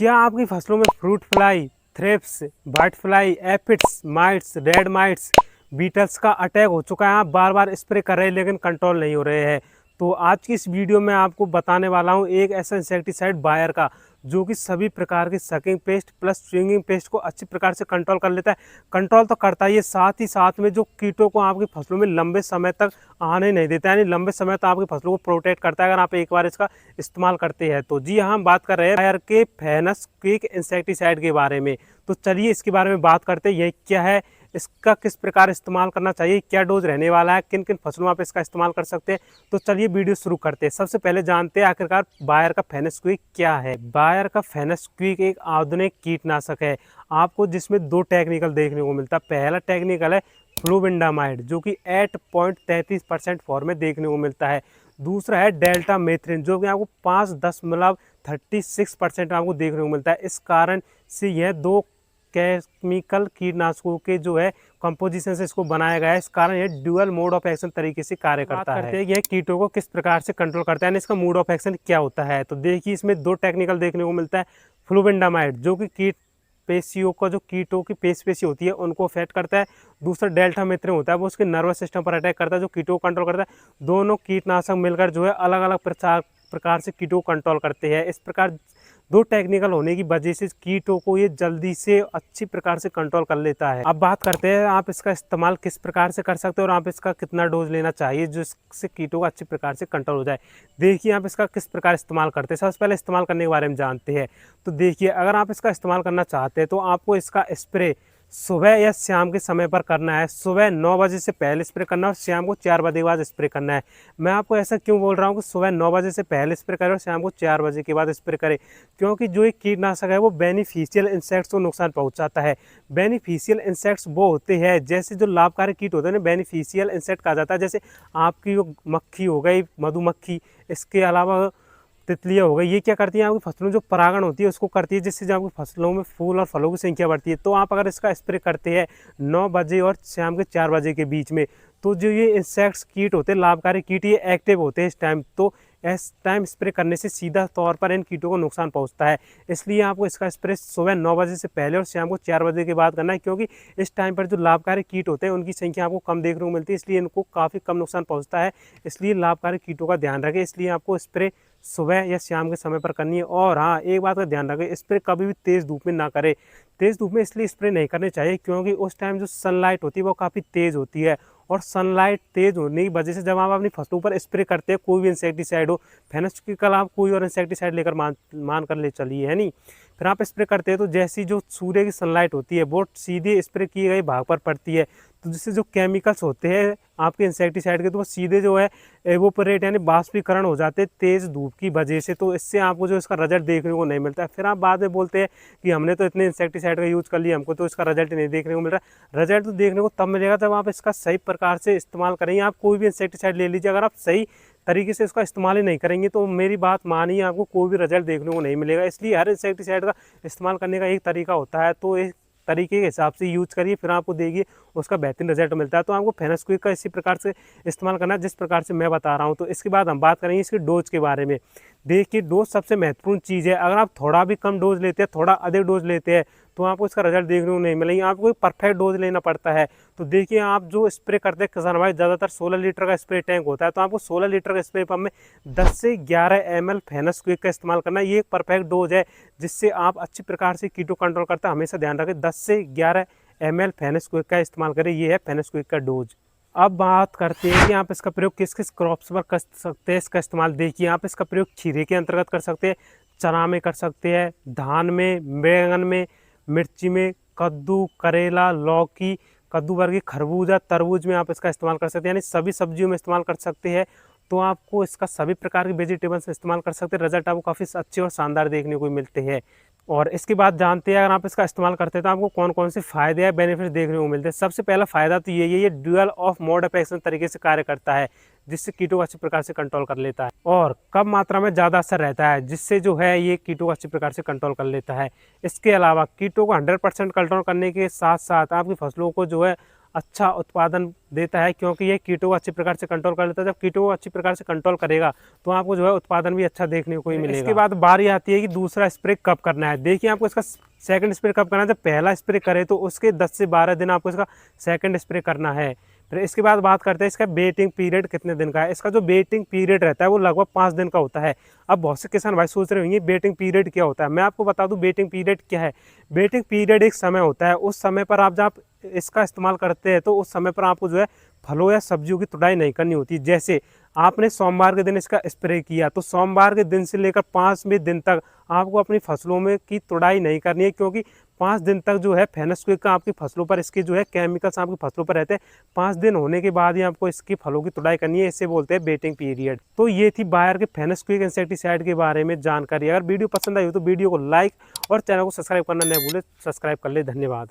क्या आपकी फसलों में fruit fly, thrips, white fly, aphids, mites, red mites, beetles का अटैक हो चुका है? आप बार बार स्प्रे कर रहे हैं लेकिन कंट्रोल नहीं हो रहे हैं। तो आज की इस वीडियो में आपको बताने वाला हूं एक ऐसा इंसेक्टिसाइड बायर का जो कि सभी प्रकार की sucking paste plus swinging paste को अच्छी प्रकार से कंट्रोल कर लेता है। कंट्रोल तो करता ही है, साथ ही साथ में जो कीटों को आपकी फसलों में लंबे समय तक आने नहीं देता, यानी लंबे समय तक आपकी फसलों को प्रोटेक्ट करता है अगर आप एक बार इसका इस्तेमाल करते हैं तो। जी हाँ, हम बात कर रहे हैं बायर के फेनस्क्विक इंसेक्टिसाइड के बारे में। तो चलिए इसके बारे में बात करते हैं, ये क्या है, इसका किस प्रकार इस्तेमाल करना चाहिए, क्या डोज रहने वाला है, किन किन फसलों में आप इसका इस्तेमाल कर सकते हैं। तो चलिए वीडियो शुरू करते हैं। सबसे पहले जानते हैं आखिरकार बायर का फेनस्क्विक क्या है। बायर का फेनस्क्विक एक आधुनिक कीटनाशक है आपको जिसमें दो टेक्निकल देखने को मिलता है। पहला टेक्निकल है फ्लुवेंडामाइड जो कि 8.33% फॉर्म में देखने को मिलता है। दूसरा है डेल्टा मेथ्रिन जो कि आपको 5.36% आपको देखने को मिलता है। इस कारण से यह दो केमिकल कीटनाशकों के जो है कंपोजिशन से इसको बनाया गया है। इस कारण यह ड्यूअल मोड ऑफ एक्शन तरीके से कार्य करता है। यह कीटों को किस प्रकार से कंट्रोल करता है, इसका मोड ऑफ एक्शन क्या होता है। तो देखिए इसमें दो टेक्निकल देखने को मिलता है। फ्लुवेंडामाइड जो कि कीट पेशियों का जो कीटों की पेशी होती है उनको अफेक्ट करता है। दूसरा डेल्टा मेथ्रिन होता है वो उसके नर्वस सिस्टम पर अटैक करता है जो कीटों को कंट्रोल करता है। दोनों कीटनाशक मिलकर जो है अलग अलग प्रकार से कीटों को कंट्रोल करते हैं। इस प्रकार दो टेक्निकल होने की वजह से कीटों को ये जल्दी से अच्छी प्रकार से कंट्रोल कर लेता है। अब बात करते हैं आप इसका इस्तेमाल किस प्रकार से कर सकते हो और आप इसका कितना डोज लेना चाहिए जिससे कीटों का अच्छी प्रकार से कंट्रोल हो जाए। देखिए आप इसका किस प्रकार इस्तेमाल करते हैं। सबसे पहले इस्तेमाल करने के बारे में जानते हैं। तो देखिए अगर आप इसका इस्तेमाल करना चाहते हैं तो आपको इसका स्प्रे सुबह या शाम के समय पर करना है। सुबह 9 बजे से पहले स्प्रे करना है और शाम को 4 बजे के बाद स्प्रे करना है। मैं आपको ऐसा क्यों बोल रहा हूँ कि सुबह 9 बजे से पहले स्प्रे करें और शाम को 4 बजे के बाद स्प्रे करें, क्योंकि जो एक कीटनाशक है वो बेनिफिशियल इंसेक्ट्स को नुकसान पहुँचाता है। बेनिफिशियल इंसेक्ट्स वो होते हैं जैसे जो लाभकारी कीट होते हैं ना, बेनिफिशियल इंसेक्ट कहा जाता है। जैसे आपकी जो मक्खी हो गई, मधुमक्खी, इसके अलावा तितलियाँ हो गई, ये क्या करती हैं आपकी फसलों में जो परागण होती है उसको करती है जिससे जो आपकी फसलों में फूल और फलों की संख्या बढ़ती है। तो आप अगर इसका स्प्रे करते हैं 9 बजे और शाम के 4 बजे के बीच में तो जो ये इंसेक्ट्स कीट होते हैं, लाभकारी कीट, ये एक्टिव होते हैं इस टाइम। तो इस टाइम स्प्रे करने से सीधा तौर पर इन कीटों को नुकसान पहुंचता है। इसलिए आपको इसका स्प्रे सुबह 9 बजे से पहले और शाम को 4 बजे के बाद करना है, क्योंकि इस टाइम पर जो लाभकारी कीट होते हैं उनकी संख्या आपको कम देखने को मिलती है, इसलिए इनको काफ़ी कम नुकसान पहुंचता है। इसलिए लाभकारी कीटों का ध्यान रखें। इसलिए आपको स्प्रे सुबह या शाम के समय पर करनी है। और हाँ, एक बात का ध्यान रखें, स्प्रे कभी भी तेज़ धूप में ना करें। तेज़ धूप में इसलिए स्प्रे नहीं करने चाहिए क्योंकि उस टाइम जो सनलाइट होती है वो काफ़ी तेज़ होती है और सनलाइट तेज़ होने की वजह से जब आप अपनी फसलों पर स्प्रे करते हैं, कोई भी इंसेक्टिसाइड हो, फेनस्क्विक आप कोई और इंसेक्टिसाइड लेकर मान कर ले चलिए, है नहीं, फिर आप स्प्रे करते हैं तो जैसी जो सूर्य की सनलाइट होती है वो सीधे स्प्रे किए गए भाग पर पड़ती है, तो जिससे जो केमिकल्स होते हैं आपके इंसेक्टिसाइड के तो वो सीधे जो है एवोपरेट यानी बाष्पीकरण हो जाते हैं तेज़ धूप की वजह से। तो इससे आपको जो इसका रिजल्ट देखने को नहीं मिलता है। फिर आप बाद में बोलते हैं कि हमने तो इतने इंसेक्टिसाइड का यूज़ कर लिया, हमको तो इसका रिजल्ट नहीं देखने को मिल रहा। रिजल्ट तो देखने को तब मिलेगा जब आप इसका सही प्रकार से इस्तेमाल करेंगे। आप कोई भी इंसेक्टिसाइड ले लीजिए, अगर आप सही तरीके से इसका इस्तेमाल ही नहीं करेंगे तो मेरी बात मानिए आपको कोई भी रिजल्ट देखने को नहीं मिलेगा। इसलिए हर इंसेक्टिसाइड का इस्तेमाल करने का एक तरीका होता है, तो एक तरीके के हिसाब से यूज करिए, फिर आपको देखिए उसका बेहतरीन रिजल्ट मिलता है। तो आपको फेनस्क्विक का इसी प्रकार से इस्तेमाल करना है जिस प्रकार से मैं बता रहा हूँ। तो इसके बाद हम बात करेंगे इसके डोज के बारे में। देखिए डोज सबसे महत्वपूर्ण चीज़ है। अगर आप थोड़ा भी कम डोज लेते हैं, थोड़ा अधिक डोज लेते हैं तो आपको इसका रिजल्ट देखने को नहीं मिलेगा। आपको एक परफेक्ट डोज लेना पड़ता है। तो देखिए आप जो स्प्रे करते हैं किसान भाई, ज़्यादातर 16 लीटर का स्प्रे टैंक होता है, तो आपको 16 लीटर का स्प्रे पंप में 10 से 11 ml फेनस्क्विक का इस्तेमाल करना है। ये एक परफेक्ट डोज है जिससे आप अच्छी प्रकार से कीटो कंट्रोल करते हैं। हमेशा ध्यान रखें 10 से 11 ml फेनस्क्विक का इस्तेमाल करें, ये है फेनस्क्विक का डोज। अब बात करते हैं कि आप इसका प्रयोग किस किस क्रॉप्स पर कर सकते हैं इसका इस्तेमाल। देखिए आप इसका प्रयोग खीरे के अंतर्गत कर सकते हैं, चना में कर सकते हैं, धान में, बैंगन में, मिर्ची में, कद्दू, करेला, लौकी, कद्दू वर्गीय खरबूजा, तरबूज में आप इसका इस्तेमाल कर सकते हैं, यानी सभी सब्जियों में इस्तेमाल कर सकते हैं। तो आपको इसका सभी प्रकार के वेजिटेबल्स में इस्तेमाल कर सकते हैं। रिजल्ट आपको काफ़ी अच्छे और शानदार देखने को मिलते हैं। और इसके बाद जानते हैं अगर आप इसका इस्तेमाल करते हैं तो आपको कौन कौन से फ़ायदे या बेनिफिट देखने को मिलते हैं। सबसे पहला फ़ायदा तो ये dual of mode of action तरीके से कार्य करता है जिससे कीटों को अच्छी प्रकार से कंट्रोल कर लेता है और कम मात्रा में ज़्यादा असर रहता है जिससे जो है ये कीटों को अच्छी प्रकार से कंट्रोल कर लेता है। इसके अलावा कीटों को 100% कंट्रोल करने के साथ साथ आपकी फसलों को जो है अच्छा उत्पादन देता है, क्योंकि ये कीटों को अच्छी प्रकार से कंट्रोल कर लेता है। जब कीटों को अच्छी प्रकार से कंट्रोल करेगा तो आपको जो है उत्पादन भी अच्छा देखने को ही मिलेगा। इसके बाद बारी आती है कि दूसरा स्प्रे कब करना है। देखिए आपको इसका सेकंड स्प्रे कब करना है। जब पहला स्प्रे करे तो उसके 10 से 12 दिन आपको इसका सेकंड स्प्रे करना है। फिर इसके बाद बात करते हैं इसका वेटिंग पीरियड कितने दिन का है। इसका जो वेटिंग पीरियड रहता है वो लगभग 5 दिन का होता है। अब बहुत से किसान भाई सोच रहे होंगे वेटिंग पीरियड क्या होता है। मैं आपको बता दूं वेटिंग पीरियड क्या है। वेटिंग पीरियड एक समय होता है, उस समय पर आप जब इसका इस्तेमाल करते हैं तो उस समय पर आपको जो है फलों या सब्जियों की तुड़ाई नहीं करनी होती। जैसे आपने सोमवार के दिन इसका स्प्रे किया तो सोमवार के दिन से लेकर 5वें दिन तक आपको अपनी फसलों में की तुड़ाई नहीं करनी है, क्योंकि 5 दिन तक जो है फेनस्क्विक का आपकी फसलों पर इसके जो है केमिकल्स आपकी फसलों पर रहते हैं। 5 दिन होने के बाद ही आपको इसकी फलों की तुड़ाई करनी है, इसे बोलते हैं वेटिंग पीरियड। तो ये थी बायर के फेनस्क्विक इंसेक्टिसाइड के बारे में जानकारी। अगर वीडियो पसंद आई हो तो वीडियो को लाइक और चैनल को सब्सक्राइब करना न भूले। सब्सक्राइब कर ले। धन्यवाद।